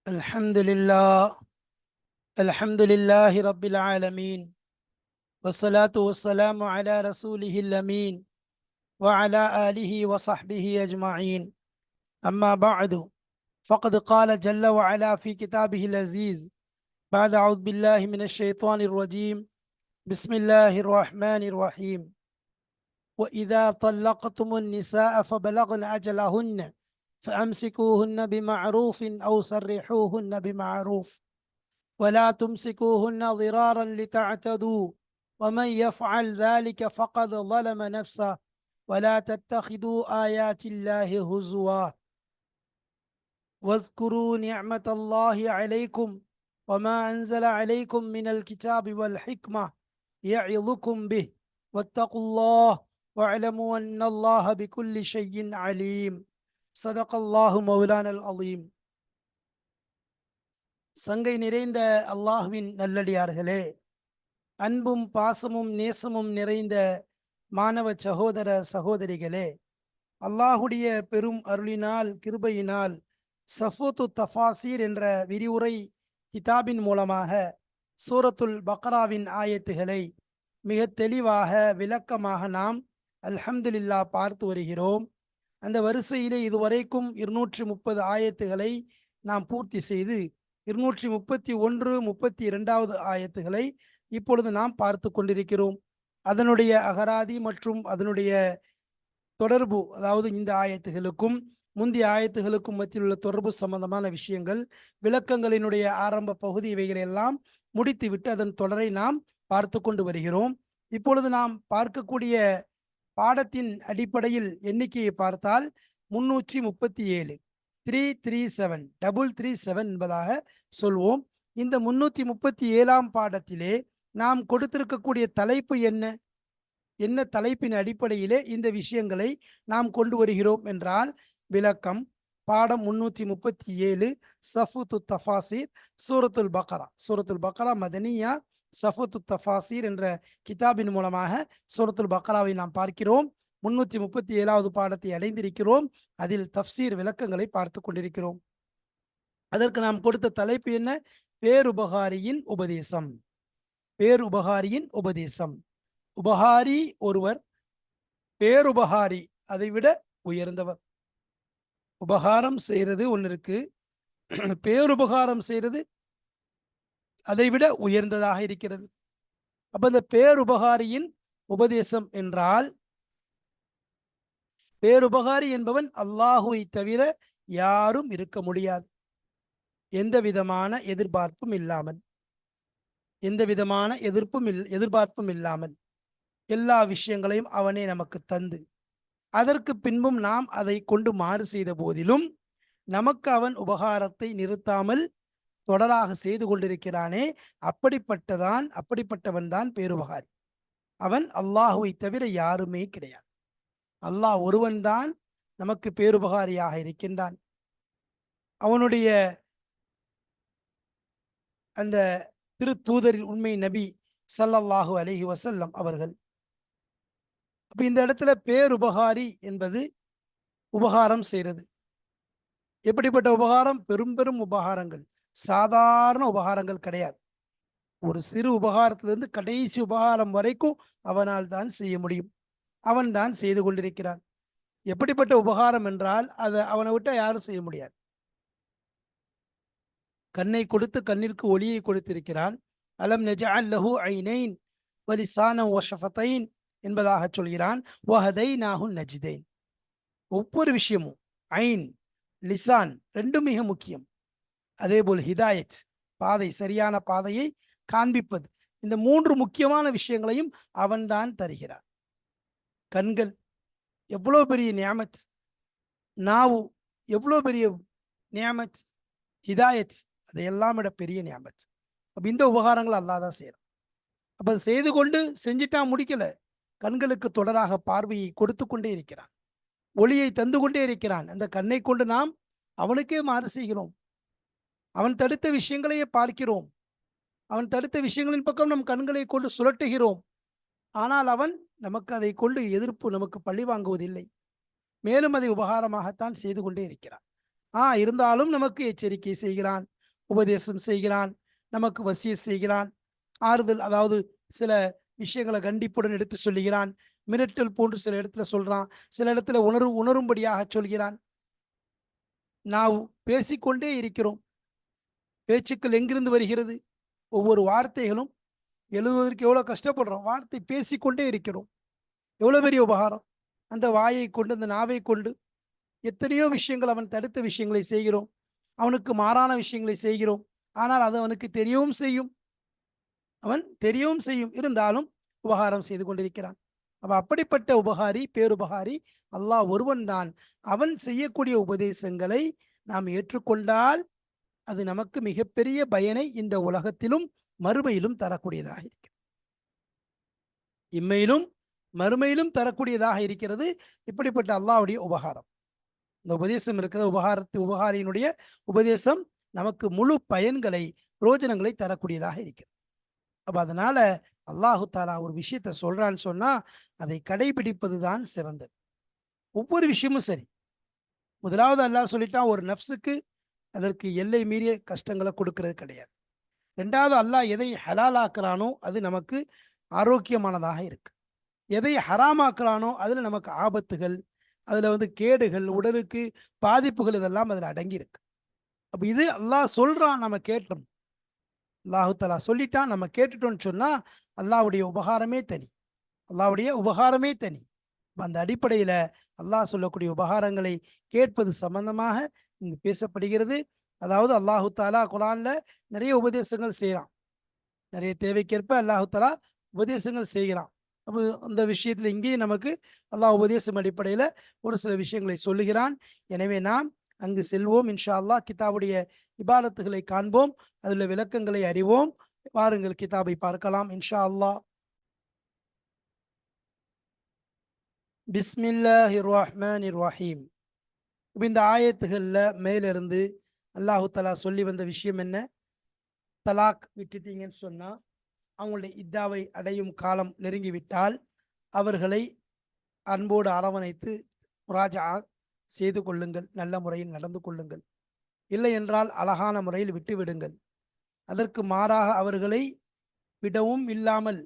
الحمد لله الحمد لله رب العالمين، والصلاة والسلام على رسوله الأمين وعلى آله وصحبه أجمعين. أما بعد، فقد قال جل وعلا في كتابه العزيز بعد أعوذ بالله من الشيطان الرجيم. بسم الله الرحمن الرحيم. وإذا طلقتم النساء فبلغن أجلهن فأمسكوهن بمعروف أو سرحوهن بمعروف ولا تمسكوهن ضرارا لتعتدوا ومن يفعل ذلك فقد ظلم نفسه ولا تتخذوا آيات الله هزوا واذكروا نعمة الله عليكم وما أنزل عليكم من الكتاب والحكمة يعظكم به واتقوا الله واعلموا أن الله بكل شيء عليم. صدق الله مولانا العظيم. சங்கை நிறைந்த அல்லாஹ்வின் நல்லடியார்களே, அன்பும் பாசமும் நேசமும் நிறைந்த மாணவ சகோதர சகோதரிகளே, அல்லாஹுடைய பெரும் அருளினால் கிருபையினால் சஃபூத்து தஃபாசீர் என்ற விரிவுரை கிதாபின் மூலமாக சூரத்துல் பக்ராவின் ஆயத்துகளை மிக தெளிவாக விளக்கமாக நாம் அல்ஹம்துலில்லாஹ் பார்த்து வருகிறோம். அந்த வரிசையிலே இதுவரைக்கும் 230 ஆயத்துகளை நாம் பூர்த்தி செய்து 231, 32வது ஆயத்துகளை இப்பொழுது நாம் பார்த்து கொண்டிருக்கிறோம். அதனுடைய அகராதி மற்றும் அதனுடைய தொடர்பு, அதாவது இந்த ஆயத்துகளுக்கும் முந்தைய ஆயத்துகளுக்கும் மத்தியில் உள்ள தொடர்பு சம்பந்தமான விஷயங்கள், விளக்கங்களினுடைய ஆரம்ப பகுதி, இவைகளை எல்லாம் முடித்துவிட்டு அதன் தொடரை நாம் பார்த்து கொண்டு வருகிறோம். இப்பொழுது நாம் பார்க்கக்கூடிய பாடத்தின் அடிப்படையில் எண்ணிக்கையை பார்த்தால் 337 337 என்பதாக சொல்வோம். இந்த 337ஆம் பாடத்திலே நாம் கொடுத்திருக்கக்கூடிய தலைப்பு என்ன தலைப்பின் அடிப்படையிலே இந்த விஷயங்களை நாம் கொண்டு வருகிறோம் என்றால், விளக்கம் பாடம் 337 சஃபூத்து தஃபாசீர் சூரத்துல் பக்ரா மதனியா சஃபூத்து தஃபாசீர் என்ற கிதாபின் மூலமாக சூரத்துல் பக்ராவை நாம் பார்க்கிறோம். 337வது பாடத்தை அடைந்திருக்கிறோம். அதில் தஃப்சீர் விளக்கங்களை பார்த்து கொண்டிருக்கிறோம். அதற்கு நாம் கொடுத்த தலைப்பு என்ன? பேருபகாரியின் உபதேசம். பேருபகாரியின் உபதேசம். உபகாரி ஒருவர், பேருபகாரி அதைவிட உயர்ந்தவர். உபகாரம் செய்யறது ஒன்று இருக்கு, பேருபகாரம் செய்யறது அதைவிட உயர்ந்ததாக இருக்கிறது. அப்ப இந்த பேருபகாரியின் உபதேசம் என்றால், பேருபகாரி என்பவன் அல்லாஹுவை தவிர யாரும் இருக்க முடியாது. எந்த விதமான எதிர்பார்ப்பும் இல்லாமல் எல்லா விஷயங்களையும் அவனே நமக்கு தந்து, அதற்கு பின்பும் நாம் அதை கொண்டு மாறு செய்த போதிலும் நமக்கு அவன் உபகாரத்தை நிறுத்தாமல் தொடராக செய்து கொண்டிருக்கிறானே, அப்படிப்பட்டவன் தான் பேருபகாரி. அவன் அல்லாஹுவை தவிர யாருமே கிடையாது. அல்லாஹ் ஒருவன்தான் நமக்கு பேருபகாரியாக இருக்கின்றான். அவனுடைய அந்த திரு தூதரில் உண்மை நபி ஸல்லல்லாஹு அலைஹி வஸல்லம் அவர்கள். அப்ப இந்த இடத்துல பேருபகாரி என்பது உபகாரம் செய்கிறது. எப்படிப்பட்ட உபகாரம்? பெரும் பெரும் உபகாரங்கள், சாதாரண உபகாரங்கள் கிடையாது. ஒரு சிறு உபகாரத்திலிருந்து கடைசி உபகாரம் வரைக்கும் அவனால் தான் செய்ய முடியும். அவன் தான் செய்து கொண்டிருக்கிறான். எப்படிப்பட்ட உபகாரம் என்றால் அதை அவனை விட்டு யாரும் செய்ய முடியாது. கண்ணை கொடுத்து கண்ணிற்கு ஒளியை கொடுத்திருக்கிறான். அலம் நஜஅல் லஹு ஐனைன் வலிசானன் வஷஃபதைன் என்பதாக சொல்கிறான். வஹதைனாஹு நஜ்தைன். ஒவ்வொரு விஷயமும் ஐன், லிசான் ரெண்டும் மிக முக்கியம். அதேபோல் ஹிதாயத், பாதை, சரியான பாதையை காண்பிப்பது, இந்த 3 முக்கியமான விஷயங்களையும் அவன்தான் தருகிறான். கண்கள் எவ்வளோ பெரிய நியாமத், நாவு எவ்வளோ பெரிய நியாமத், ஹிதாயத் அதையெல்லாம் விட பெரிய நியாமத். அப்போ இந்த உபகாரங்கள் அல்லாஹ் தான் செய்யறான். அப்போ செய்து கொண்டு செஞ்சுட்டா முடிக்கல, கண்களுக்கு தொடராக பார்வையை கொடுத்து கொண்டே இருக்கிறான், ஒளியை தந்து கொண்டே இருக்கிறான். அந்த கண்ணை கொண்டு நாம் அவனுக்கே மாறு செய்கிறோம். அவன் தடுத்த விஷயங்களையே பார்க்கிறோம். அவன் தடுத்த விஷயங்களின் பக்கம் நம் கண்களை கொண்டு சுழட்டுகிறோம். ஆனால் அவன் நமக்கு அதை கொண்டு எதிர்ப்பு, நமக்கு பழி வாங்குவதில்லை. மேலும் அதை உபகாரமாகத்தான் செய்து கொண்டே இருக்கிறான். இருந்தாலும் நமக்கு எச்சரிக்கை செய்கிறான். உபதேசம் செய்கிறான், நமக்கு வசியத் செய்கிறான், ஆறுதல் அதாவது சில விஷயங்களை கண்டிப்புடன் எடுத்து சொல்லுகிறான், மிரட்டல் போன்று சில இடத்துல சொல்றான், சில இடத்துல உணரும்படியாக சொல்கிறான். நாம் பேசிக்கொண்டே இருக்கிறோம். பேச்சுக்கள் எங்கிருந்து வருகிறது? ஒவ்வொரு வார்த்தைகளும் எழுதுவதற்கு எவ்வளோ கஷ்டப்படுறோம். வார்த்தை பேசிக்கொண்டே இருக்கிறோம். எவ்வளோ பெரிய உபகாரம்! அந்த வாயை கொண்டு, அந்த நாவை கொண்டு எத்தனையோ விஷயங்கள், அவன் தடுத்த விஷயங்களை செய்கிறோம். அவனுக்கு மாறான விஷயங்களை செய்கிறோம். ஆனால் அது அவனுக்கு தெரியவும் செய்யும். அவன் தெரியவும் செய்யும். இருந்தாலும் உபகாரம் செய்து கொண்டிருக்கிறான். அப்ப அப்படிப்பட்ட உபகாரி, பேருபகாரி அல்லாஹ் ஒருவன் தான். அவன் செய்யக்கூடிய உபதேசங்களை நாம் ஏற்றுக்கொண்டால் அது நமக்கு மிகப்பெரிய பயனை இந்த உலகத்திலும் மறுமையிலும் தரக்கூடியதாக இருக்கிறது. இம்மையிலும் மறுமையிலும் தரக்கூடியதாக இருக்கிறது இப்படிப்பட்ட அல்லாஹ்வுடைய உபகாரம். இந்த உபதேசம் இருக்கிற உபகாரியினுடைய உபதேசம் நமக்கு முழு பயன்களை, பிரயோஜனங்களை தரக்கூடியதாக இருக்கிறது. அப்ப அதனால அல்லாஹு தாலா ஒரு விஷயத்த சொல்றான்னு சொன்னா அதை கடைபிடிப்பது தான் சிறந்தது. ஒவ்வொரு விஷயமும் சரி. முதலாவது அல்லாஹ் சொல்லிட்டான், ஒரு நஃப்ஸுக்கு அதற்கு எல்லை மீறிய கஷ்டங்களை கொடுக்கிறது கிடையாது. ரெண்டாவது, அல்லாஹ் எதை ஹலாலாக்குறானோ அது நமக்கு ஆரோக்கியமானதாக இருக்கு. எதை ஹராமாக்குறானோ அதுல நமக்கு ஆபத்துகள், அதுல கேடுகள், உடலுக்கு பாதிப்புகள் இதெல்லாம் அதுல அடங்கி இருக்கு. அப்ப இது அல்லாஹ் சொல்றான், நம்ம கேட்டோம். அல்லாஹு தஆலா சொல்லிட்டான், நம்ம கேட்டுட்டோம்னு சொன்னா அல்லாஹ்வுடைய உபகாரமே தனி. அல்லாஹ்வுடைய உபகாரமே தனி. அந்த அடிப்படையில அல்லாஹ் சொல்லக்கூடிய உபகாரங்களை கேட்பது சம்பந்தமாக இங்கு பேசப்படுகிறது. அதாவது அல்லாஹு தாலா குர்ஆன்ல நிறைய உபதேசங்கள் செய்கிறான். நிறைய தேவைக்கேற்ப அல்லாஹு தாலா உபதேசங்கள் செய்கிறான். அப்போ அந்த விஷயத்தில் இங்கேயும் நமக்கு அல்லாஹ் உபதேசம் அடிப்படையில் ஒரு சில விஷயங்களை சொல்லுகிறான். எனவே நாம் அங்கு செல்வோம். இன்ஷா அல்லாஹ் கிதாபுடைய இபாரத்துகளை காண்போம், அதில் விளக்கங்களை அறிவோம். வாருங்கள் கிதாபை பார்க்கலாம் இன்ஷா அல்லாஹ். பிஸ்மில்லாஹிர் ரஹ்மானிர் ரஹீம். இந்த ஆயத்துகளில் மேலிருந்து அல்லாஹு தஆலா சொல்லி வந்த விஷயம் என்ன? தலாக் விட்டுட்டீங்கன்னு சொன்னால், அவங்களுடைய இத்தாவை அடையும் காலம் நெருங்கிவிட்டால் அவர்களை அன்போடு அரவணைத்து முராஜா செய்து கொள்ளுங்கள், நல்ல முறையில் நடந்து கொள்ளுங்கள். இல்லை என்றால் அழகான முறையில் விட்டுவிடுங்கள். அதற்கு மாறாக அவர்களை விடவும் இல்லாமல்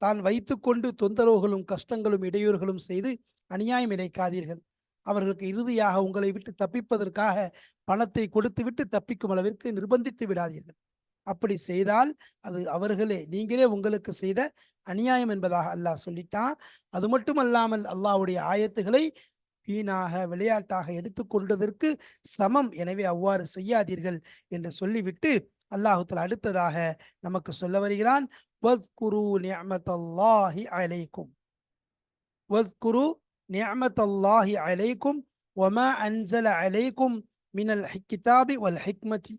தான் வைத்துக்கொண்டு தொந்தரவுகளும் கஷ்டங்களும் இடையூறுகளும் செய்து அநியாயம் இழைக்காதீர்கள். அவர்களுக்கு இறுதியாக உங்களை விட்டு தப்பிப்பதற்காக பணத்தை கொடுத்துவிட்டு தப்பிக்கும் அளவிற்கு நிர்பந்தித்து விடாதீர்கள். அப்படி செய்தால் அது நீங்களே உங்களுக்கு செய்த அநியாயம் என்பதாக அல்லாஹ் சொல்லிட்டான். அது மட்டுமல்லாமல் அல்லாஹ்வுடைய ஆயத்துகளை வீணாக விளையாட்டாக எடுத்துக்கொண்டதற்கு சமம். எனவே அவ்வாறு செய்யாதீர்கள் என்று சொல்லிவிட்டு அல்லாஹு தஆலா அடுத்ததாக நமக்கு சொல்ல வருகிறான், வஸ்குரு நிஅமத்தல்லாஹி அலைக்கும், வஸ்குரு நிஅமத்தல்லாஹி அலைக்கும் வமா அன்ஸல அலைக்கும் மினல் கிதாபி வல் ஹிக்மதி.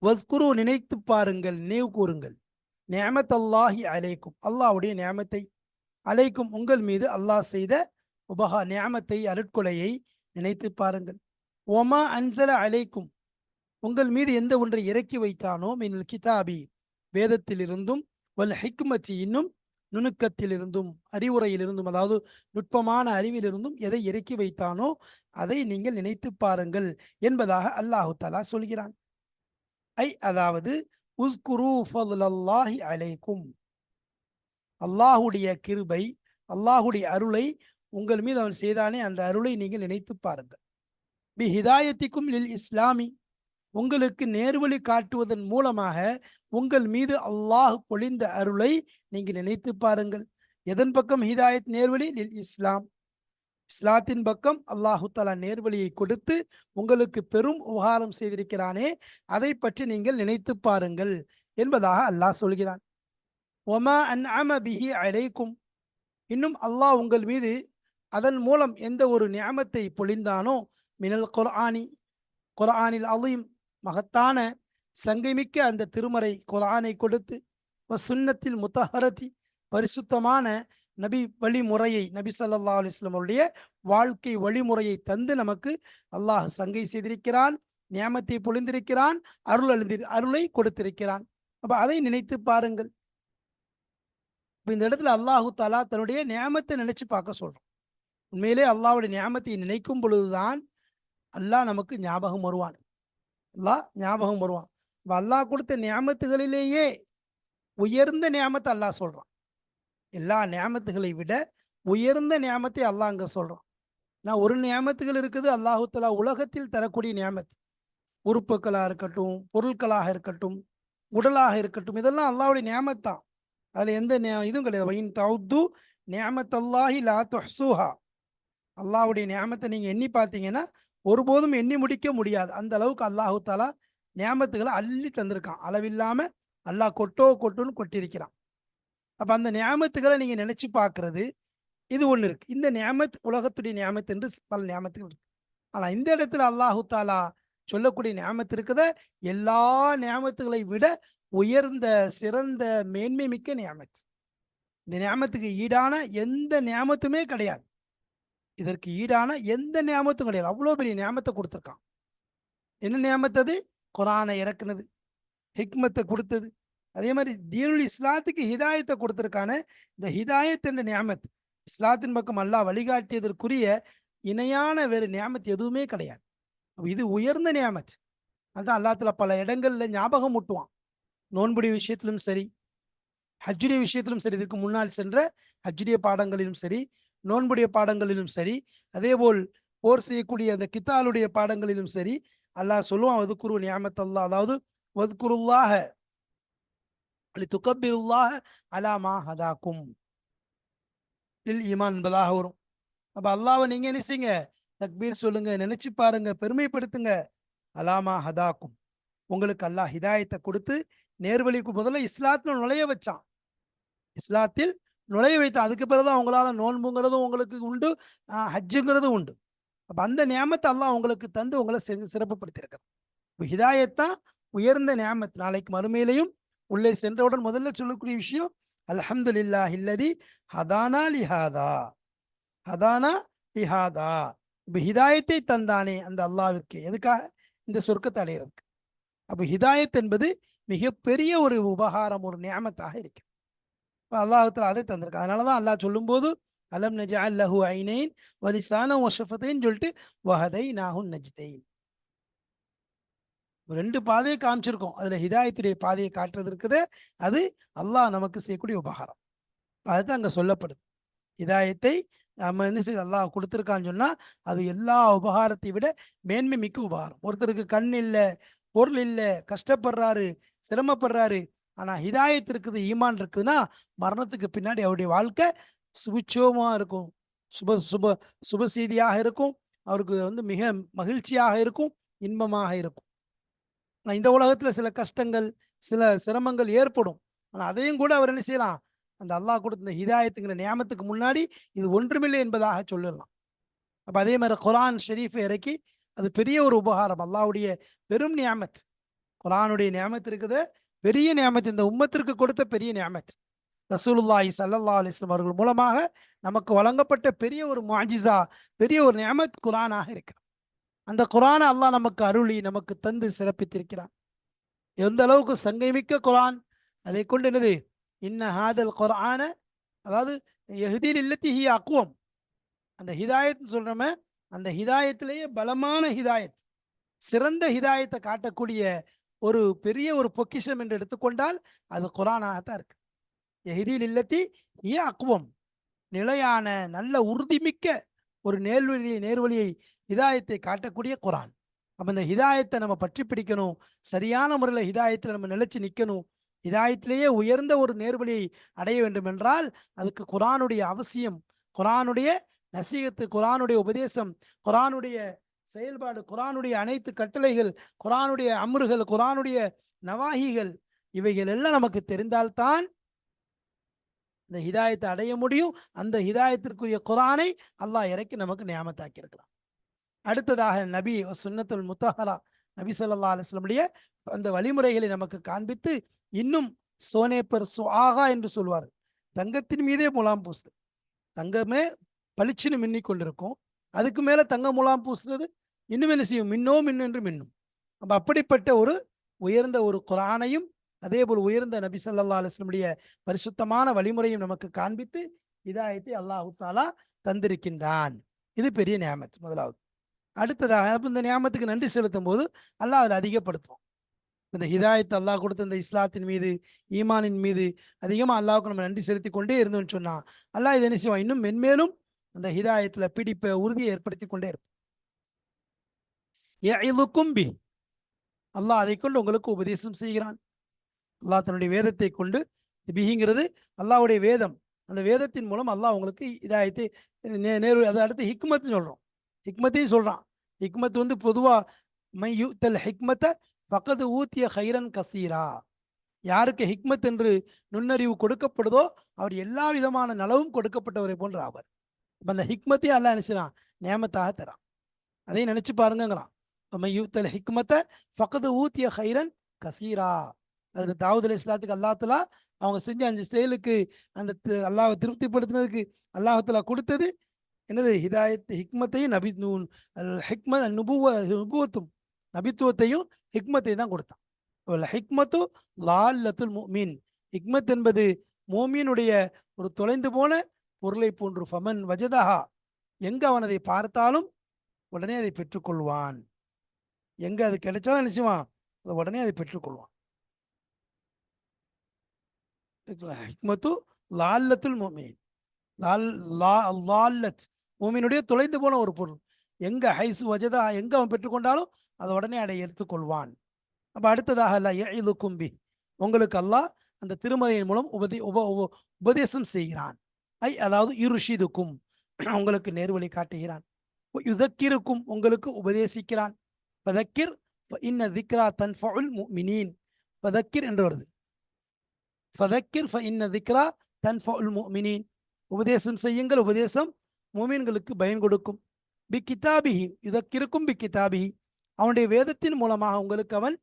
வஸ்குரு நினைத்து பாருங்கள், நினைவு கூறுங்கள். நிஅமத்தல்லாஹி அலைக்கும், அல்லாஹ்வுடைய நிஅமத்தை, அலைக்கும் உங்கள் மீது அல்லாஹ் செய்த நிஅமத்தை, அருட்கொடையை நினைத்து பாருங்கள். ஒமா அன்ஸல அலைக்கும், உங்கள் மீது எந்த ஒன்றை இறக்கி வைத்தானோ, மினல் கிதாபி வேதத்திலிருந்தும், வல் ஹிக்மதி இன்னும் நுணுக்கத்திலிருந்தும், அறிவுரையிலிருந்தும், அதாவது நுட்பமான அறிவிலிருந்தும் எதை இறக்கி வைத்தானோ அதை நீங்கள் நினைத்து பாருங்கள் என்பதாக அல்லாஹு தஆலா சொல்கிறான். அதாவது உஸ்குரு ஃபضலல்லாஹி அலைக்கும், அல்லாஹுடைய கிருபை, அல்லாஹுடைய அருளை உங்கள் மீது அவன் செய்தானே அந்த அருளை நீங்கள் நினைத்து பாருங்கள். பி ஹிதாயத்திக்கும் லில் இஸ்லாமி, உங்களுக்கு நேர்வழி காட்டுவதன் மூலமாக உங்கள் மீது அல்லாஹ் பொழிந்த அருளை நீங்கள் நினைத்து பாருங்கள். எதன் பக்கம் ஹிதாயத், நேர்வழி? லில் இஸ்லாம், இஸ்லாத்தின் பக்கம் அல்லாஹு தஆலா நேர்வழியை கொடுத்து உங்களுக்கு பெரும் உபகாரம் செய்திருக்கிறானே அதை பற்றி நீங்கள் நினைத்து பாருங்கள் என்பதாக அல்லாஹ் சொல்கிறான். ஒமா அன்அம பிஹி அலைக்கும், இன்னும் அல்லாஹ் உங்கள் மீது அதன் மூலம் எந்த ஒரு நிஅமத்தை பொழிந்தானோ, மினல் குர்ஆனி, குர்ஆனில் அலீம், மகத்தான சங்கைமிக்க அந்த திருமறை குர்ஆனை கொடுத்து, சுன்னத்தில் முத்தஹரதி, பரிசுத்தமான நபி வழிமுறையை, நபி ஸல்லல்லாஹு அலைஹி வஸல்லம் அவருடைய வாழ்க்கை வழிமுறையை தந்து நமக்கு அல்லாஹ் சங்கை செய்திருக்கிறான், நியாமத்தை பொழிந்திருக்கிறான், அருளை கொடுத்திருக்கிறான். அப்ப அதை நினைத்து பாருங்கள். இந்த இடத்துல அல்லாஹு தஆலா தன்னுடைய நியாமத்தை நினைச்சு பார்க்க சொல்றோம். உண்மையிலே அல்லாஹ்வுடைய நியாமத்தை நினைக்கும் பொழுதுதான் அல்லாஹ் நமக்கு ஞாபகம் வருவான். அல்லாஹ் ஞாபகம் வருவான். அப்ப அல்லாஹ் கொடுத்த நியாமத்துகளிலேயே உயர்ந்த நியாமத்தை அல்லாஹ் சொல்றான். எல்லா நியாமத்துகளை விட உயர்ந்த நியாமத்தை அல்லாஹ் அங்க சொல்றான். நான் ஒரு நியாமத்துகள் இருக்குது, அல்லாஹு தஆலா உலகத்தில் தரக்கூடிய நியாமத். உறுப்புகளா இருக்கட்டும், பொருட்களாக இருக்கட்டும், உடலாக இருக்கட்டும், இதெல்லாம் அல்லாஹ்வுடைய நியாமத் தான். அதுல எந்த இதுவும் கிடையாது. வயின் தஅுது நிஅமத்தல்லாஹி லா துஹ்ஸூஹா. அல்லாஹ்வுடைய நியாமத்தை நீங்க எண்ணி பார்த்தீங்கன்னா ஒருபோதும் எண்ணி முடிக்க முடியாது. அந்த அளவுக்கு அல்லாஹு தஆலா நியாமத்துகளை அள்ளி தந்திருக்கான். அளவில்லாம அல்லாஹ் கொட்டோ கொட்டுன்னு கொட்டியிருக்கிறான். அப்ப அந்த நியாமத்துகளை நீங்க நினைச்சு பார்க்கிறது இது ஒண்ணு இருக்கு. இந்த நியாமத் உலகத்துடைய நியாமத் என்று பல நியாமத்துகள் இருக்கு. ஆனா இந்த இடத்துல அல்லாஹு தஆலா சொல்லக்கூடிய நியாமத் இருக்குத எல்லா நியாமத்துகளை விட உயர்ந்த, சிறந்த, மேன்மை மிக்க நியாமத். இந்த நியாமத்துக்கு ஈடான எந்த நியாமத்துமே கிடையாது. இதற்கு ஈடான எந்த நியாமத்தும் கிடையாது. அவ்வளோ பெரிய நியாமத்தை கொடுத்துருக்கான். என்ன நியாமத் அது? குர்ஆனை இறக்குனது, ஹிக்மத்தை கொடுத்தது. அதே மாதிரி தீனுல் இஸ்லாத்துக்கு ஹிதாயத்தை கொடுத்திருக்கான இந்த ஹிதாயத் என்ற நியாமத், இஸ்லாத்தின் பக்கம் அல்லாஹ் வழிகாட்டியதற்குரிய இணையான வேறு நியாமத் எதுவுமே கிடையாது. இது உயர்ந்த நியாமத். அதான் அல்லாஹ் தஆலா பல இடங்கள்ல ஞாபகம் ஊட்டுவான். நோன்புடைய விஷயத்திலும் சரி, ஹஜ்ஜுடைய விஷயத்திலும் சரி, இதுக்கு முன்னால் சென்ற ஹஜ்ஜுடைய பாடங்களிலும் சரி, நோன்புடைய பாடங்களிலும் சரி, அதேபோல் போர் செய்யக்கூடிய அந்த கித்தாலுடைய பாடங்களிலும் சரி, அல்லாஹ் சொல்லுவான் வதுக்குரு நியாமத் அல்லாஹ், அதாவது வதுக்குருல்லாஹ லிதுகப்பிருல்லாஹ அலா மா ஹதாக்கும் லில் ஈமான் என்பதாக வரும். அப்ப அல்லாஹ்வை நீங்க என்ன செய்யுங்க? தக்பீர் சொல்லுங்க, நினைச்சு பாருங்க, பெருமைப்படுத்துங்க. அலாமா ஹதாக்கும், உங்களுக்கு அல்லாஹ் ஹிதாயத்தை கொடுத்து நேர்வழிக்கு முதல்ல இஸ்லாத்துல நுழைய வச்சான். இஸ்லாத்தில் நுழைய வைத்தான். அதுக்கு பிறகுதான் உங்களால நோன்புங்கிறதும் உங்களுக்கு உண்டு, ஹஜ்ஜுங்கிறதும் உண்டு. அப்ப அந்த நியாமத்தை அல்லாஹ் உங்களுக்கு தந்து உங்களை சிறப்புப்படுத்தியிருக்கிறார். ஹிதாயத் தான் உயர்ந்த நியாமத். நாளைக்கு மறுமையிலையும் உள்ளே சென்றவுடன் முதல்ல சொல்லக்கூடிய விஷயம் அல்ஹம்துலில்லாஹி அல்லதி ஹதானா லிஹாதா, ஹதானா லிஹாதா. இப்ப ஹிதாயத்தை தந்தானே அந்த அல்லாஹ்விற்கு, எதுக்காக? இந்த சொர்க்கத்தை அடையிறதுக்கு. அப்ப ஹிதாயத் என்பது மிகப்பெரிய ஒரு உபகாரம், ஒரு நியாமத்தாக இருக்கு. அல்லாஹ் தஆலா அதை தந்திருக்கான். அதனாலதான் அல்லாஹ் சொல்லும்போது அலம் நஜஅல் லஹு ஐனைன் வ லிசானன் வ ஷஃபத்தைன் சொல்லிட்டு வஹதைனாஹு நஜ்தைன், ரெண்டு பாதையை காமிச்சிருக்கோம். அதுல ஹிதாயத்துடைய பாதையை காட்டுறது இருக்குது. அது அல்லாஹ் நமக்கு செய்யக்கூடிய உபகாரம். அதுதான் அங்க சொல்லப்படுது. ஹிதாயத்தை நம்ம என்ன செய்ய அல்லாஹ் கொடுத்துருக்கான்னு சொன்னா அது எல்லா உபகாரத்தை விட மேன்மை மிக்க உபகாரம். ஒருத்தருக்கு கண் இல்லை, பொருள் இல்லை, கஷ்டப்படுறாரு, சிரமப்படுறாரு, ஆனா ஹிதாயத் இருக்குது, ஈமான் இருக்குதுன்னா மரணத்துக்கு பின்னாடி அவருடைய வாழ்க்கை சுபிட்சமா இருக்கும், சுப சுப சுப செய்தியாக இருக்கும். அவருக்கு மிக மகிழ்ச்சியாக இருக்கும், இன்பமாக இருக்கும். ஆனா இந்த உலகத்துல சில கஷ்டங்கள், சில சிரமங்கள் ஏற்படும். ஆனா அதையும் கூட அவர் என்ன செய்யலாம்? அந்த அல்லாஹ் கொடுத்த ஹிதாயத்துங்கிற நியாமத்துக்கு முன்னாடி இது ஒன்றுமில்லை என்பதாக சொல்லலாம். அப்ப அதே மாதிரி குர்ஆன் ஷெரீஃபை இறக்கி அது பெரிய ஒரு உபகாரம், அல்லாஹ்வுடைய பெரும் நியாமத். குர்ஆனுடைய நியாமத் இருக்குது, பெரிய நியாமத், இந்த உம்மத்திற்கு கொடுத்த பெரிய நியாமத். ரசூலுல்லாஹி ஸல்லல்லாஹு அலைஹி வஸல்லம் அவர்கள் மூலமாக நமக்கு வழங்கப்பட்ட பெரிய ஒரு முஅஜிஸா, பெரிய ஒரு நியாமத் குர்ஆனாக இருக்கிறது. அந்த குர்ஆனை அல்லாஹ் நமக்கு அருளி நமக்கு தந்து சிறப்பித்திருக்கிறான். எந்த அளவுக்கு சங்கைமிக்க குர்ஆன்! அதை கொண்டு என்னது இன்ன ஹாதல் குர்ஆன, அதாவது யஹ்தி லில்லத்தி ஹிய அக்வம், அந்த ஹிதாயத் சொல்றோமே அந்த ஹிதாயத்திலேயே பலமான ஹிதாயத், சிறந்த ஹிதாயத்தை காட்டக்கூடிய ஒரு பெரிய ஒரு பொக்கிஷம் என்று எடுத்துக்கொண்டால் அது குர்ஆனாகத்தான் இருக்கு. யஹ்தி லில்லத்தி ஹிய அக்வம், நிலையான நல்ல உறுதிமிக்க ஒரு நேர்வழியை ஹிதாயத்தை காட்டக்கூடிய குர்ஆன். அப்ப இந்த ஹிதாயத்தை நம்ம பற்றி பிடிக்கணும், சரியான முறையில் ஹிதாயத்தில் நம்ம நிலைச்சு நிற்கணும். ஹிதாயத்திலேயே உயர்ந்த ஒரு நேர்வழியை அடைய வேண்டும் என்றால் அதுக்கு குர்ஆனுடைய அவசியம், குர்ஆனுடைய நசீகத்து, குர்ஆனுடைய உபதேசம், குர்ஆனுடைய செயல்பாடு, குர்ஆனுடைய அனைத்து கட்டளைகள், குர்ஆனுடைய அம்ருகள், குர்ஆனுடைய நவாஹிகள், இவைகள் எல்லாம் நமக்கு தெரிந்தால்தான் இந்த ஹிதாயத்தை அடைய முடியும். அந்த ஹிதாயத்திற்குரிய குர்ஆனை அல்லாஹ் இறக்கி நமக்கு நியாமத்தாக்கி இருக்கிறான். அடுத்ததாக நபி சுன்னத்துல் முத்தஹரா, நபி ஸல்லல்லாஹு அலைஹி வஸல்லம் அந்த வழிமுறைகளை நமக்கு காண்பித்து இன்னும் சோனேப்பர் சுஆகா என்று சொல்வார், தங்கத்தின் மீதே முலாம் பூசுது. தங்கமே பளிச்சுன்னு மின்னிக் கொண்டிருக்கும், அதுக்கு மேல தங்க முலாம் பூசுறது இன்னும் என்ன செய்யும்? மின்னும் என்று மின்னும். அப்ப அப்படிப்பட்ட ஒரு உயர்ந்த ஒரு குர்ஆனையும் அதே போல் உயர்ந்த நபி ஸல்லல்லாஹு அலைஹி வஸல்லம் பரிசுத்தமான வழிமுறையும் நமக்கு காண்பித்து ஹிதாயத்தை அல்லாஹ் தஆலா தந்திருக்கின்றான். இது பெரிய நியாமத் முதலாவது. அடுத்ததாக அப்ப இந்த நியாமத்துக்கு நன்றி செலுத்தும் போது அல்லாஹ் அதில் அதிகப்படுத்துவோம். இந்த ஹிதாயத் அல்லாஹ் கொடுத்த இந்த இஸ்லாத்தின் மீது, ஈமானின் மீது அதிகமாக அல்லாஹ்வுக்கு நம்ம நன்றி செலுத்தி கொண்டே இருந்தோம்னு சொன்னா அல்லாஹ் இதை என்ன செய்வான், இன்னும் மென்மேலும் அந்த ஹிதாயத்துல பிடிப்பை உறுதியை ஏற்படுத்தி கொண்டே இருப்பான். யஇதுக்கும் பி, அல்லாஹ் அதை கொண்டு உங்களுக்கு உபதேசம் செய்கிறான். அல்லாஹ் தன்னுடைய வேதத்தை கொண்டு, பிஹிங்கிறது அல்லாஹ்வுடைய வேதம், அந்த வேதத்தின் மூலம் அல்லாஹ் உங்களுக்கு இதாயத்தை நேரு. அதை அடுத்து ஹிக்மத்னு சொல்றோம், ஹிக்மத்தையும் சொல்றான். ஹிக்மத் வந்து பொதுவா மை யுத்தல் ஹிக்மத்த ஃபகது ஊத்திய ஹைரன் கசீரா, யாருக்கு ஹிக்மத் என்று நுண்ணறிவு கொடுக்கப்படுதோ அவர் எல்லா விதமான நலவும் கொடுக்கப்பட்டவரை போன்ற அவர். அப்ப அந்த ஹிக்மத்தையும் அல்லாஹ் நினைச்சான் நேமத்தாக தரான். அதையும் நினைச்சு பாருங்கிறான். மை யுத்தல் ஹிக்மத்த ஃபகது ஊத்திய ஹைரன் கசீரா. அதுல தாவூத் அலைஹிஸ்ஸலாத்துக்கு அல்லாஹ் தஆலா அவங்க செஞ்ச அந்த செயலுக்கு, அந்த அல்லாஹ்வை திருப்திப்படுத்தினதுக்கு அல்லாஹ் தஆலா கொடுத்தது என்னது, ஹிதாயத் ஹிக்மத்தையும் நபி ஹிக்மத் நுபுவத்தும் நபித்துவத்தையும் ஹிக்மத்தையும் தான் கொடுத்தான். ஹிக்மத்து லால்லத்துல் முஃமின், ஹிக்மத் என்பது மோமீனுடைய ஒரு தொலைந்து போன பொருளை போன்று. ஃபமன் வஜதஹா, எங்க அவன் அதை பார்த்தாலும் உடனே அதை பெற்றுக்கொள்வான். எங்க அது கிடைச்சாலும் நினைச்சுவான், உடனே அதை பெற்றுக்கொள்வான். ஹிக்மத்து லால்லத்துல் முஃமின், லால்லத் மூமினுடைய தொலைந்து போன ஒரு பொருள். எங்க ஹைசு வஜதா, எங்க அவன் பெற்றுக்கொண்டாலும் அதை உடனே அதை எடுத்துக்கொள்வான். அப்ப அடுத்ததாக அல்லாஹ் யஇதுக்கும் பி, உங்களுக்கு அல்லாஹ் அந்த திருமறையின் மூலம் உபதேசம் செய்கிறான். அதாவது இர்ஷிதுக்கும், உங்களுக்கு நேர்வழி காட்டுகிறான். யுதக்கிருக்கும், உங்களுக்கு உபதேசிக்கிறான். ஃபதக்கிர் இன்ன திக்ரா தன்ஃபஉல் முஃமினீன், ஃபதக்கிர் என்று வருது. ஃபதக்கிர் இன்ன திக்ரா தன்ஃபஉல் முஃமினீன், உபதேசம் செய்யுங்கள், உபதேசம் மூமின்களுக்கு பயன் கொடுக்கும். பி கிதாபிஹி யுதக்கிருக்கும் பி கிதாபிஹி, அவனுடைய வேதத்தின் மூலமாக உங்களுக்கு அவன்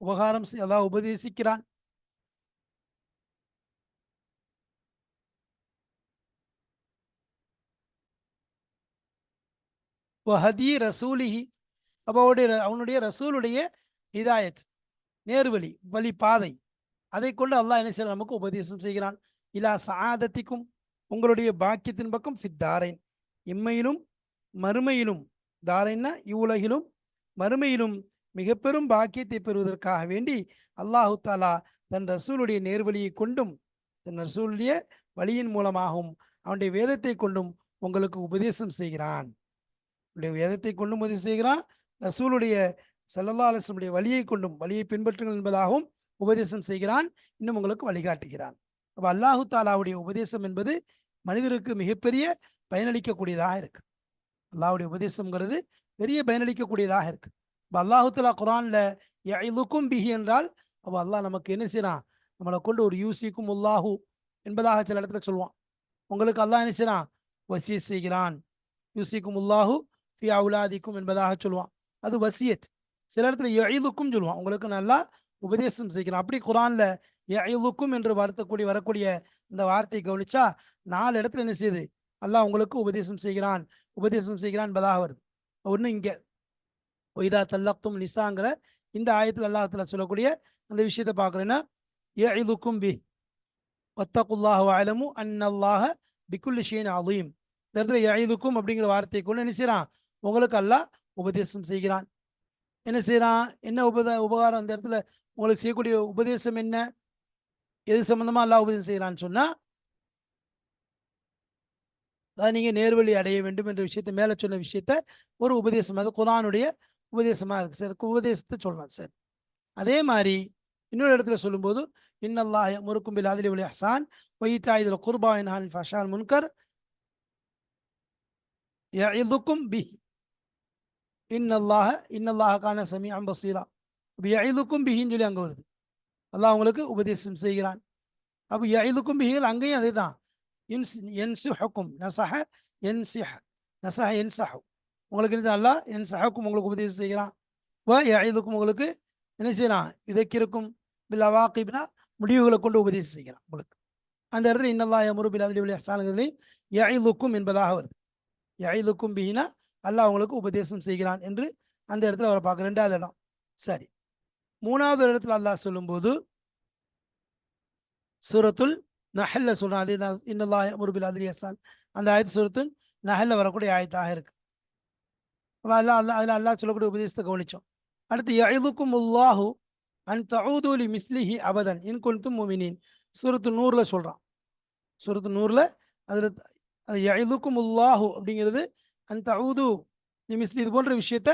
உபகாரம் அதாவது உபதேசிக்கிறான். வஹதி ரசூலிஹி, அப்போ அவனுடைய ரசூலுடைய ஹிதாயத் நேர்வழி வழி பாதை, அதை கொண்டு அல்லாஹ் என்ன செய்ய நமக்கு உபதேசம் செய்கிறான். இலா சஆதத்திக்கும், உங்களுடைய பாக்கியத்தின் பக்கம் ஃபித்தாரைன், இம்மையிலும் மறுமையிலும், தாரைன்னா இவ்வுலகிலும் மறுமையிலும் மிக பெரும் பாக்கியத்தை பெறுவதற்காக வேண்டி அல்லாஹு தாலா தன் ரசூலுடைய நேர்வழியை கொண்டும் தன் ரசூலுடைய வழியின் மூலமாகவும் அவனுடைய வேதத்தை கொண்டும் உங்களுக்கு உபதேசம் செய்கிறான். வேதத்தை கொண்டும் உபதேசம் செய்கிறான், ரசூலுடைய ஸல்லல்லாஹு அலைஹி வஸல்லம் வழியை கொண்டும், வழியை பின்பற்றுங்கள் என்பதாகவும் உபதேசம் செய்கிறான், இன்னும் உங்களுக்கு வழிகாட்டுகிறான். அப்போ அல்லாஹு தாலாவுடைய உபதேசம் என்பது மனிதருக்கு மிகப்பெரிய பயனளிக்கக்கூடியதாக இருக்கு. அல்லாஹ்வுடைய உபதேசம்ங்கிறது பெரிய பயனளிக்கக்கூடியதாக இருக்கு. இப்போ அல்லாஹு தாலா குர்ஆன்ல யஇதுக்கும் பிஹி என்றால், அப்போ அல்லாஹ் நமக்கு என்ன செய்யறான், நம்மளை கொண்டு ஒரு யூசிக்கும் உல்லாஹு என்பதாக சில இடத்துல சொல்லுவான். உங்களுக்கு அல்லாஹ் என்ன செய்யறான், வசிய செய்கிறான். யூசிக்கும் உல்லாஹு ஃபி அவுலாதிக்கும் என்பதாக சொல்லுவான், அது வசியத். சில இடத்துல யஇதுக்கும் சொல்லுவான், உங்களுக்கு நல்லா உபதேசம் செய்கிறான். அப்படி குர்ஆன்ல யஇதுக்கும் என்று வரக்கூடிய இந்த வார்த்தை கவனிச்சா 4 இடத்துல என்ன செய்யுது, அல்லாஹ் உங்களுக்கு உபதேசம் செய்கிறான் என்பதாக வருது. ஒன்று இங்கே ஒய்தா தல்லக்தும் நிசாங்கிற இந்த ஆயத்தில் அல்லாஹ் தஆலா சொல்லக்கூடிய அந்த விஷயத்தை பார்க்குறேன்னா, யஇதுக்கும் பி வத்தகுல்லாஹ வஅலமு அன்னல்லாஹ பிக்குல்லி ஷைஇன் அலீம். இந்த இடத்துல யஇதுக்கும் அப்படிங்கிற வார்த்தையை கொண்டு என்ன செய்யறான், உங்களுக்கு அல்லாஹ் உபதேசம் செய்கிறான். என்ன செய்யறான், என்ன உபகாரம் அந்த இடத்துல உங்களுக்கு செய்யக்கூடிய உபதேசம் என்ன, எது சம்பந்தமா அல்லாஹ் உபதேசம் செய்யறான்னு சொன்னா, அதாவது நீங்க நேர்வழி அடைய வேண்டும் என்ற விஷயத்தை மேல சொன்ன விஷயத்த ஒரு உபதேசம், அது குர்ஆனுடைய உபதேசமா இருக்கு சார், உபதேசத்தை சொல்லலாம் சார். அதே மாதிரி இன்னொரு இடத்துல சொல்லும்போது, இன்னல்லாஹ் யஅமுருக்கும் பில் அத்லி வல் இஹ்சான் வ ஈதாஇல் குர்பா வ யன்ஹா அனில் ஃபஹ்ஷாஇ வல் முன்கர் யஇதுக்கும் பிஹி இன்னல்லாஹ கான சமீஅன் பஸீரா. யஇதுக்கும் பிஹின்னு சொல்லி அங்கே வருது, அல்லாஹ் உங்களுக்கு உபதேசம் செய்கிறான். அப்போ யஇதுக்கும் பிஹில் அங்கேயும் அதே தான். யன்சிஹுக்கும் நஸஹ யன்சிஹ் நஸஹ யன்சஹு, உங்களுக்கு என்ன அல்லாஹ் யன்சஹுக்கும் உங்களுக்கு உபதேசம் செய்கிறான். வ யஇதுக்கும் உங்களுக்கு என்ன செய்யறான், இதக்கிருக்கும் பில் அவாகிப்னா முடிவுகளை கொண்டு உபதேசம் செய்கிறான் உங்களுக்கு. அந்த இடத்துல இன்னல்லாஹ் யஅமுரு பில் அத்லி வல் இஹ்சான் யஇதுக்கும் என்பதாக வருது. யஇதுக்கும் பிஹினா அல்லாஹ் உங்களுக்கு உபதேசம் செய்கிறான் என்று அந்த இடத்துல அவரை பார்க்க. 2வது இடம் சரி. 3வது இடத்துல அல்லாஹ் சொல்லும்போது சூரத்துல் நஹல்ல சொல்றான், அதே தான் இன்னல்லாஹ் யஅமுரு பில் அத்லி வல் இஹ்சான். அந்த ஆயத்து சூரத்துல் நஹல்ல வரக்கூடிய ஆயத்தாக இருக்கு. அதில் அல்லாஹ் சொல்லக்கூடிய உபதேசத்தை கவனிச்சோம். அடுத்து யஇதுக்கும் உல்லாஹு அன் தஊது லி மிஸ்லிஹி அபதன் இன் குன்தும் முஃமினீன் சூரத்து நூறுல சொல்றான். சூரத்து நூறுல அதில் யஇதுக்கும் உல்லாஹு அப்படிங்கிறது அன் தஊது லி மிஸ்லி இது போன்ற விஷயத்த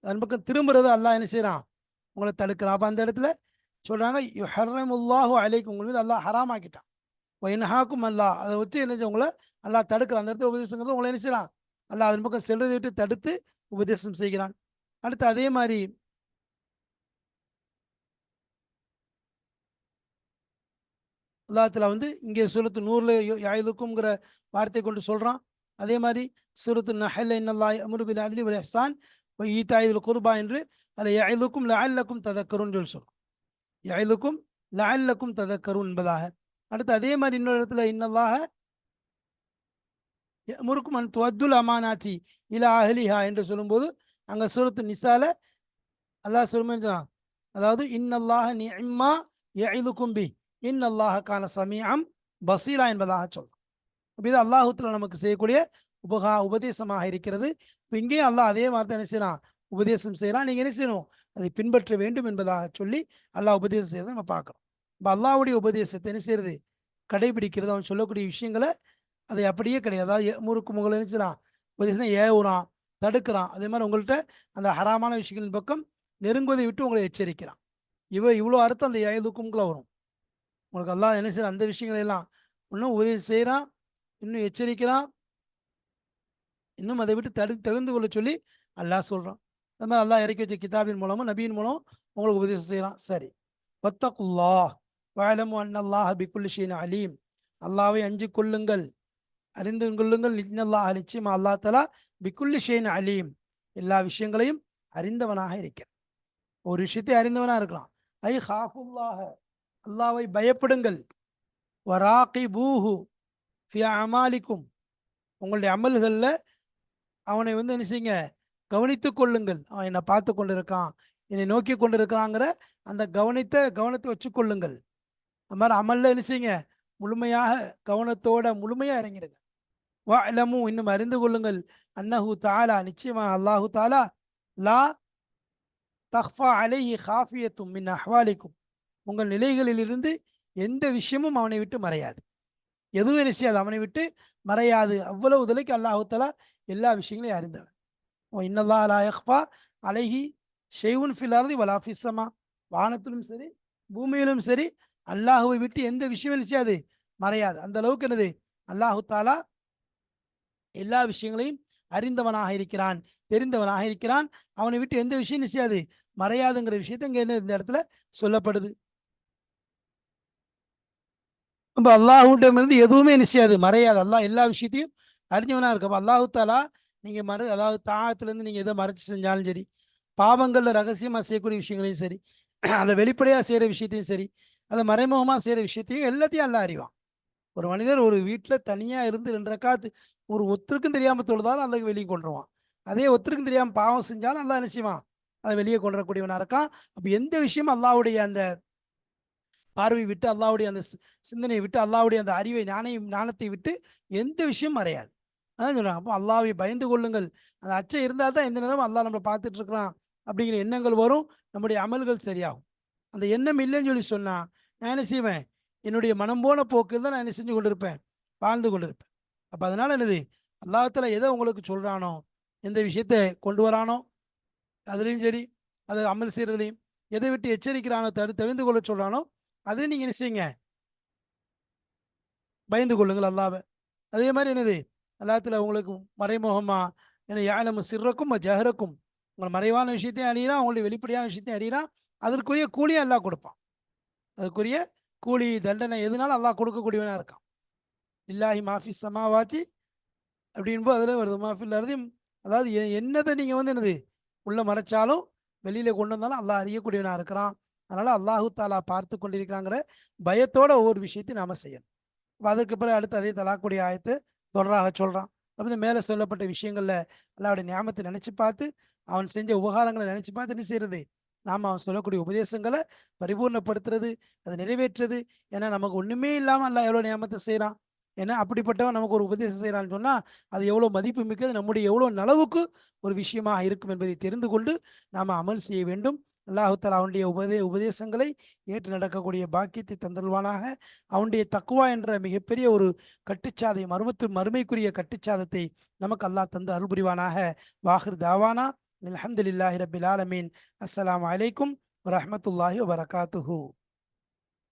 அதன் பக்கம் திரும்புறது அல்லாஹ் என்ன செய்யறான், உங்களை தடுக்கிறான். அப்போ அந்த இடத்துல சொல்றாங்க யுஹர்ரிமுல்லாஹு அலைக்கும், உங்கள் மீது அல்லாஹ் ஹராம் ஆக்கிட்டான். இன்ஹாக்கும் அல்லாஹ் அதை வச்சு என்ன உங்களை அல்லாஹ் தடுக்கிறான். அந்த இடத்துல உபதேசங்கிறது உங்களை என்ன செய்யறான், அல்லாஹ் அதன் பக்கம் செல்வதை விட்டு தடுத்து உபதேசம் செய்கிறான். அடுத்து அதே மாதிரி அல்லாஹ்ல வந்து இங்கே சூரத்து நூறுல யாயிதுக்கும்ங்கிற வார்த்தை கொண்டு சொல்றான். அதே மாதிரி சூரத்து நஹ்ல இன்னல்லாஹ் யஅமுரு பில் அத்லி வல் இஹ்சான் வ ஈதாஇல் குர்பா என்று அதில் யஇதுக்கும் லஅல்லக்கும் ததக்கருன் சொல்லி சொல்றோம். யஇதுக்கும் லஅல்லக்கும் ததக்கருன் என்பதாக. அடுத்து அதே மாதிரி இன்னொரு இடத்துல இன்னல்லாஹ யஅமுருக்கும் அன் துஅத்துல் அமானாத்தி இலா அஹ்லிஹா என்று சொல்லும்போது அங்கே சூரத்து நிசால அல்லாஹ் சொல்லுமா, அதாவது இன்னல்லாஹ நிஅம்மா யஇதுக்கும் பி இன்னல்லாஹ கான சமீஅம் பஸீரா என்பதாக சொல்றோம். இது அல்லாஹுத்துல நமக்கு செய்யக்கூடிய உபதேசமாக இருக்கிறது. இப்போ இங்கேயும் அல்லாஹ் அதே மாதிரி என்ன செய்யறான், உபதேசம் செய்யறான். நீங்க என்ன செய்யணும், அதை பின்பற்ற வேண்டும் என்பதாக சொல்லி அல்லாஹ் உபதேசம் செய்யறதை நம்ம பார்க்கிறோம். இப்போ அல்லாஹ்வுடைய உபதேசத்தை என்ன செய்யறது, கடைபிடிக்கிறது. அவன் சொல்லக்கூடிய விஷயங்களை அதை அப்படியே கிடையாது. அதாவது முறுக்கு முகலை என்ன செய்யறான், உபதேசம் ஏவுறான், தடுக்கிறான். அதே மாதிரி உங்கள்கிட்ட அந்த ஹராமான விஷயங்களின் பக்கம் நெருங்குவதை விட்டு உங்களை எச்சரிக்கிறான். இவ்வளோ அர்த்தம் அந்த ஏதுக்கும்குள்ள வரும். உங்களுக்கு அல்லாஹ் என்ன செய்யறான், அந்த விஷயங்களை எல்லாம் இன்னும் உதவி செய்கிறான், இன்னும் எச்சரிக்கிறான், இன்னும் அதை விட்டு தகுந்து கொள்ள சொல்லி அல்லாஹ் சொல்றான். அது மாதிரி அல்லாஹ் இறக்கி வச்ச கிதாபின் மூலமும் நபியின் மூலம் உங்களுக்கு உபதேசம் செய்யறான். சரி, வத்தகுல்லாஹ் வஅலமு அன்னல்லாஹ பிக்குல்லி ஷைஇன் அலீம், அல்லாஹ்வை அஞ்சு கொள்ளுங்கள், அறிந்து கொள்ளுங்கள். இன்னல்லாஹ நிச்சயமா அல்லாஹ் தஆலா பிக்குல்லி ஷைஇன் அலீம், எல்லா விஷயங்களையும் அறிந்தவனாக இருக்கிறான். ஒரு விஷயத்தை அறிந்தவனா இருக்கலாம். ஐ ஹாஃபுல்லாஹ, அல்லாஹ்வை பயப்படுங்கள். வராகிபூஹு ஃபி அமாலிக்கும், உங்களுடைய அமல்களில் அவனை வந்து என்ன செய்யுங்க, கவனித்து கொள்ளுங்கள். அவன் என்னை பார்த்து கொண்டிருக்கான், என்னை நோக்கி கொண்டிருக்கிறாங்கிற அந்த கவனத்தை வச்சு கொள்ளுங்கள். அது மாதிரி அமல்ல என்ன செய்யுங்க, முழுமையாக கவனத்தோட முழுமையாக இறங்கிடுங்க. வஅலமு, இன்னும் அறிந்து கொள்ளுங்கள். அன்னஹு தஆலா, நிச்சயமாக அல்லாஹு தஆலா லா தஹ்ஃபா அலைஹி காஃபியத்தும் மின் அஹ்வாலிக்கும், உங்கள் நிலைகளிலிருந்து எந்த விஷயமும் அவனை விட்டு மறையாது. எதுவும் என்ன செய்யாது, அவனை விட்டு மறையாது. அவ்வளவு தலைக்கு அல்லாஹு தஆலா எல்லா விஷயங்களையும் அறிந்தவன். இன்னல்லாஹ லா யக்ஃபா அலைஹி ஷைஉன் ஃபில் அர்தி வலா ஃபிஸ் ஸமா, வானத்திலும் சரி பூமியிலும் சரி அல்லாஹுவை விட்டு எந்த விஷயம் என்ன செய்யாது, மறையாது. அந்த அளவுக்கு என்னது, அல்லாஹு தஆலா எல்லா விஷயங்களையும் அறிந்தவனாக இருக்கிறான், தெரிந்தவனாக இருக்கிறான். அவனை விட்டு எந்த விஷயம் செய்யாது, மறையாதுங்கிற விஷயத்தை இங்க என்ன இந்த இடத்துல சொல்லப்படுது. நம்ம அல்லாஹ்விடமிருந்து எதுவுமே நிச்சயாது, மறையாது. அல்லாஹ் எல்லா விஷயத்தையும் அறிஞ்சவனா இருக்க. அல்லாஹு தாலா நீங்க அதாவது தாகத்திலேருந்து நீங்க எதை மறைச்சு செஞ்சாலும் சரி, பாவங்கள்ல ரகசியமா செய்யக்கூடிய விஷயங்களையும் சரி, அதை வெளிப்படையா செய்யற விஷயத்தையும் சரி, அதை மறைமுகமா செய்யற விஷயத்தையும் எல்லாத்தையும் அல்லாஹ் அறிவான். ஒரு மனிதர் ஒரு வீட்டில் தனியா இருந்து 2 ரக்காத்து ஒரு ஒருத்தருக்கும் தெரியாம தொழுதாலும் அல்லாஹ் வெளியே கொண்டுருவான். அதே ஒருத்தருக்கும் தெரியாம பாவம் செஞ்சாலும் அல்லாஹ் என்ன செய்வான், அதை வெளியே கொண்டு வரக்கூடியவனா இருக்கான். அப்ப எந்த விஷயம் அல்லாஹ்வுடைய அந்த பார்வை விட்டு, அல்லாஹ்வுடைய அந்த சிந்தனையை விட்டு, அல்லாஹ்வுடைய அந்த அறிவை ஞானத்தை விட்டு எந்த விஷயம் மறையாது. அதான் சொல்றாங்க. அப்போ அல்லாஹ்வை பயந்து கொள்ளுங்கள். அந்த அச்சம் இருந்தால் தான் எந்த நேரம் அல்லாஹ் நம்மளை பார்த்துட்டு இருக்கிறான் அப்படிங்கிற எண்ணங்கள் வரும், நம்முடைய அமல்கள் சரியாகும். அந்த எண்ணம் இல்லைன்னு சொல்லி சொன்னா நான் என்ன செய்வேன், என்னுடைய மனம் போன போக்கில் தான் நான் என்ன செஞ்சு கொண்டிருப்பேன், வாழ்ந்து கொண்டிருப்பேன். அப்போ அதனால என்னது, அல்லாஹ்தாலா எதை உங்களுக்கு சொல்றானோ, எந்த விஷயத்தை கொண்டு வரானோ அதுலேயும் சரி, அதை அமல் செய்யறதுலையும் எதை விட்டு எச்சரிக்கிறானோ, தவிர்த்து கொள்ள சொல்றானோ அதை நீங்க என்ன செய்யுங்க, பயந்து கொள்ளுங்கள் அல்லாஹ்வை. அதே மாதிரி என்னது, அல்லாஹ்தாலா உங்களுக்கு மறைமுகமா என்ன யாலமு சிர்ரக்கும் ஜஹரக்கும், உங்கள் மறைவான விஷயத்தையும் அறிகிறான், உங்களுடைய வெளிப்படையான விஷயத்தையும் அறிகிறான். அதற்குரிய கூலியை அல்லாஹ் கொடுப்பான். அதுக்குரிய கூலி தண்டனை எதுனாலும் அல்லாஹ் கொடுக்கக்கூடியவனா இருக்கான். இல்லாஹி மாஃபி சமாவாத்தி அப்படின்போது அதில் வருது மாஃபில் அர்திம், அதாவது என்னதை நீங்கள் வந்து என்னது உள்ள மறைச்சாலும் வெளியில் கொண்டு வந்தாலும் அல்லாஹ் அறியக்கூடியவனாக இருக்கிறான். அதனால் அல்லாஹு தாலா பார்த்து கொண்டிருக்கிறாங்கிற பயத்தோட ஒவ்வொரு விஷயத்தையும் நாம் செய்யணும். இப்போ அதுக்கு பிறகு அடுத்து அதே தலாக்கூடிய ஆயத்து தொடராக சொல்கிறான். அப்போ மேலே சொல்லப்பட்ட விஷயங்களில் அல்லாஹ்வுடைய நியாமத்தை நினச்சி பார்த்து, அவன் செஞ்ச உபகாரங்களை நினச்சி பார்த்து என்ன செய்யறது, நாம் அவன் சொல்லக்கூடிய உபதேசங்களை பரிபூர்ணப்படுத்துறது, அதை நிறைவேற்றுறது. ஏன்னா நமக்கு ஒன்றுமே இல்லாமல் அல்லாஹ் எவ்வளோ நியாமத்தை செய்கிறான். ஏன்னா அப்படிப்பட்டவன் நமக்கு ஒரு உபதேசம் செய்கிறான்னு சொன்னா அது எவ்வளவு மதிப்பு மிக்கது, நம்முடைய எவ்வளவு நலவுக்கு ஒரு விஷயமாக இருக்கும் என்பதை தெரிந்து கொண்டு நாம் அமல் செய்ய வேண்டும். அல்லாஹு தஆலா அவனுடைய உபதேசங்களை ஏற்று நடக்கக்கூடிய பாக்கியத்தை தந்தல்வானாக. அவனுடைய தக்குவா என்ற மிகப்பெரிய ஒரு கட்டுச்சாதை, மறுமைக்குரிய கட்டுச்சாதத்தை நமக்கு அல்லாஹ் தந்து அருள் புரிவானாக. வாஹிர் தாவானா அல்ஹம்துலில்லாஹி ரப்பில் ஆலமீன். அஸ்ஸலாமு அலைக்கும் வரஹ்மத்துல்லாஹி வபரகாத்துஹு.